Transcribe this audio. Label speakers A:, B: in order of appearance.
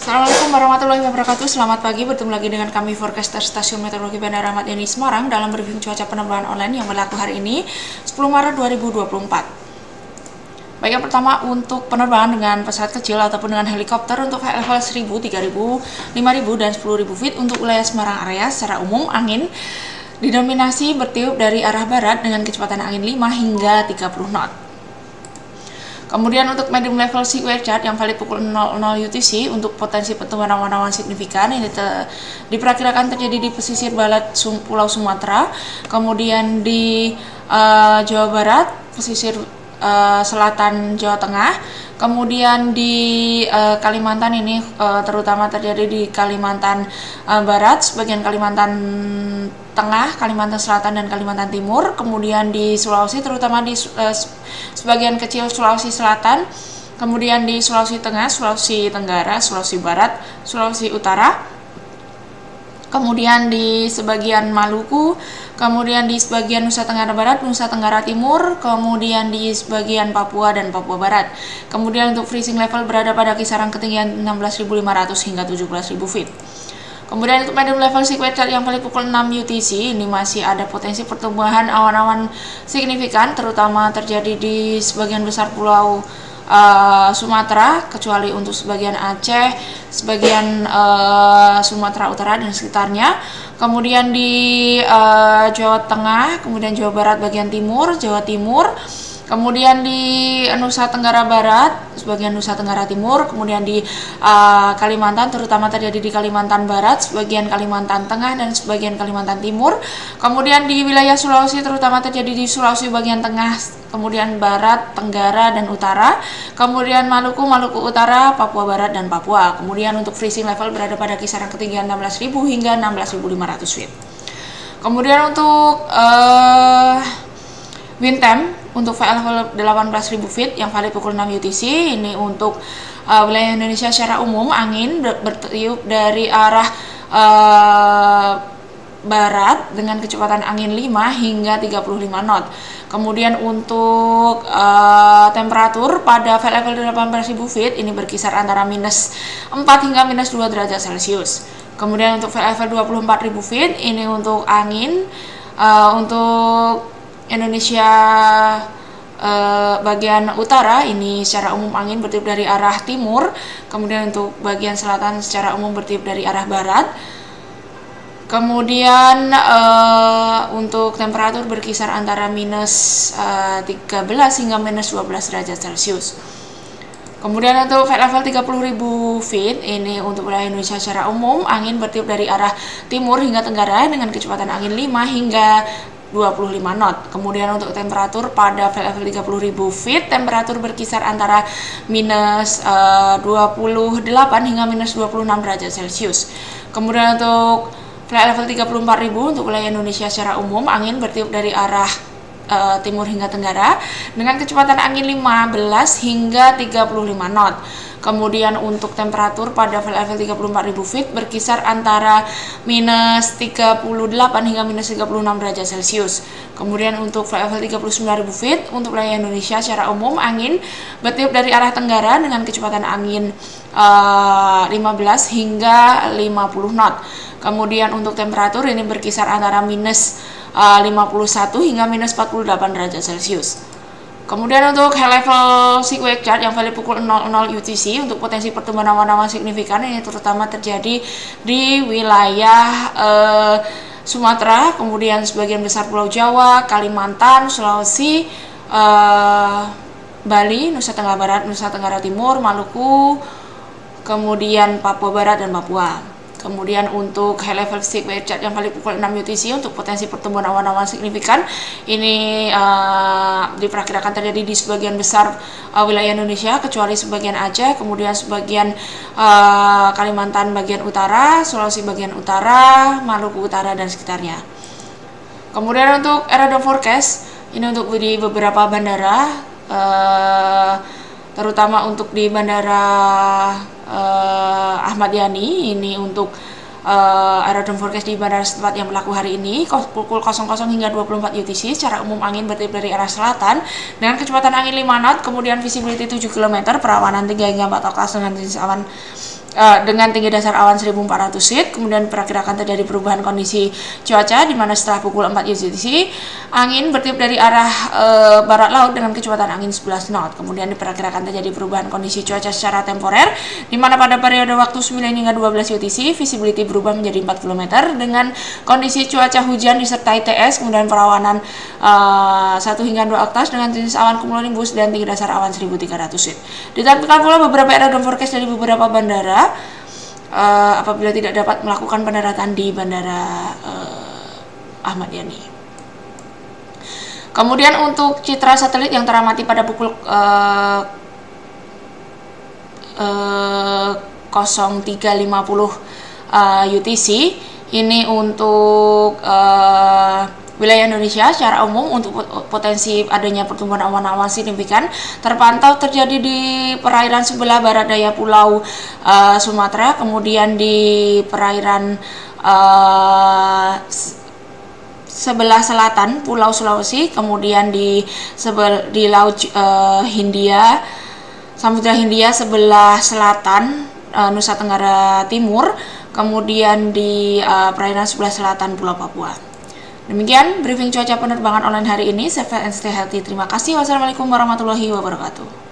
A: Assalamualaikum warahmatullahi wabarakatuh. Selamat pagi, bertemu lagi dengan kami forecaster Stasiun Meteorologi Bandara Ahmad Yani Semarang dalam briefing cuaca penerbangan online yang berlaku hari ini 10 Maret 2024. Baik, yang pertama untuk penerbangan dengan pesawat kecil ataupun dengan helikopter untuk level 1000, 3000, 5000 dan 10.000 feet untuk wilayah Semarang area secara umum angin didominasi bertiup dari arah barat dengan kecepatan angin 5 hingga 30 knot. Kemudian untuk medium level sea wave chart yang valid pukul 00 UTC untuk potensi pertumbuhan awan-awan signifikan ini diperkirakan terjadi di pesisir barat Pulau Sumatera, kemudian di Jawa Barat, pesisir selatan Jawa Tengah, kemudian di Kalimantan ini terutama terjadi di Kalimantan Barat, sebagian Kalimantan Tengah, Kalimantan Selatan dan Kalimantan Timur, kemudian di Sulawesi terutama di sebagian kecil Sulawesi Selatan, kemudian di Sulawesi Tengah, Sulawesi Tenggara, Sulawesi Barat, Sulawesi Utara, kemudian di sebagian Maluku, kemudian di sebagian Nusa Tenggara Barat, Nusa Tenggara Timur, kemudian di sebagian Papua dan Papua Barat. Kemudian untuk freezing level berada pada kisaran ketinggian 16.500 hingga 17.000 feet. Kemudian untuk medium level sea wave chart yang valid pukul 6 UTC ini masih ada potensi pertumbuhan awan-awan signifikan terutama terjadi di sebagian besar pulau Sumatera, kecuali untuk sebagian Aceh, sebagian Sumatera Utara dan sekitarnya. Kemudian di Jawa Tengah, kemudian Jawa Barat bagian timur, Jawa Timur, kemudian di Nusa Tenggara Barat, sebagian Nusa Tenggara Timur, kemudian di Kalimantan, terutama terjadi di Kalimantan Barat, sebagian Kalimantan Tengah dan sebagian Kalimantan Timur. Kemudian di wilayah Sulawesi, terutama terjadi di Sulawesi bagian tengah, kemudian Barat, Tenggara dan Utara. Kemudian Maluku, Maluku Utara, Papua Barat dan Papua. Kemudian untuk freezing level berada pada kisaran ketinggian 16.000 hingga 16.500 feet. Kemudian untuk wind temp untuk VL level 18.000 feet yang valid pukul 6 UTC ini untuk wilayah Indonesia secara umum angin bertiup dari arah barat dengan kecepatan angin 5 hingga 35 knot. Kemudian untuk temperatur pada VL level 18.000 feet ini berkisar antara minus 4 hingga minus 2 derajat Celcius. Kemudian untuk VL level 24.000 feet ini untuk angin untuk Indonesia bagian utara ini secara umum angin bertiup dari arah timur, kemudian untuk bagian selatan secara umum bertiup dari arah barat. Kemudian untuk temperatur berkisar antara minus 13 hingga minus 12 derajat Celcius. Kemudian untuk level 30.000 feet ini untuk wilayah Indonesia secara umum angin bertiup dari arah timur hingga tenggara dengan kecepatan angin 5 hingga 25 knot. Kemudian untuk temperatur pada level 30.000 feet temperatur berkisar antara minus 28 hingga minus 26 derajat Celcius. Kemudian untuk level 34.000 untuk wilayah Indonesia secara umum angin bertiup dari arah timur hingga tenggara dengan kecepatan angin 15 hingga 35 knot. Kemudian untuk temperatur pada level 34.000 feet berkisar antara minus 38 hingga minus 36 derajat Celcius. Kemudian untuk level 39.000 feet untuk wilayah Indonesia secara umum angin bertiup dari arah tenggara dengan kecepatan angin 15 hingga 50 knot. Kemudian untuk temperatur ini berkisar antara minus 51 hingga minus 48 derajat Celcius. Kemudian untuk high level sea wave chart yang valid pukul 00 UTC untuk potensi pertumbuhan awan-awan signifikan ini terutama terjadi di wilayah Sumatera, kemudian sebagian besar Pulau Jawa, Kalimantan, Sulawesi, Bali, Nusa Tenggara Barat, Nusa Tenggara Timur, Maluku, kemudian Papua Barat dan Papua. Kemudian untuk high level sea wave chart yang valid pukul 6 UTC untuk potensi pertumbuhan awan-awan signifikan ini diperkirakan terjadi di sebagian besar wilayah Indonesia kecuali sebagian Aceh, kemudian sebagian Kalimantan bagian utara, Sulawesi bagian utara, Maluku Utara dan sekitarnya. Kemudian untuk radar forecast ini untuk di beberapa bandara terutama untuk di bandara Ahmad Yani ini untuk aerodrome forecast di bandara setempat yang berlaku hari ini pukul 00 hingga 24 UTC. Secara umum angin bertiup dari arah selatan dengan kecepatan angin 5 knot, kemudian visibility 7 km, perawanan 3 hingga 4 okas dengan jenis awan dengan tinggi dasar awan 1400 feet. Kemudian diperkirakan terjadi perubahan kondisi cuaca di mana setelah pukul 4 UTC angin bertiup dari arah barat laut dengan kecepatan angin 11 knot. Kemudian diperkirakan terjadi perubahan kondisi cuaca secara temporer di mana pada periode waktu 9 hingga 12 UTC visibility berubah menjadi 4 km dengan kondisi cuaca hujan disertai TS, kemudian perawanan 1 hingga 2 oktav dengan jenis awan cumulonimbus dan tinggi dasar awan 1300 feet. Ditampilkan pula beberapa aerodrome forecast dari beberapa bandara apabila tidak dapat melakukan pendaratan di Bandara Ahmad Yani. Kemudian untuk citra satelit yang teramati pada pukul 03.50 UTC, ini untuk wilayah Indonesia secara umum untuk potensi adanya pertumbuhan awan-awan signifikan terpantau terjadi di perairan sebelah barat daya Pulau Sumatera, kemudian di perairan sebelah selatan Pulau Sulawesi, kemudian di Laut Hindia, Samudra Hindia sebelah selatan Nusa Tenggara Timur, kemudian di perairan sebelah selatan Pulau Papua. Demikian briefing cuaca penerbangan online hari ini. Save and stay healthy. Terima kasih. Wassalamualaikum warahmatullahi wabarakatuh.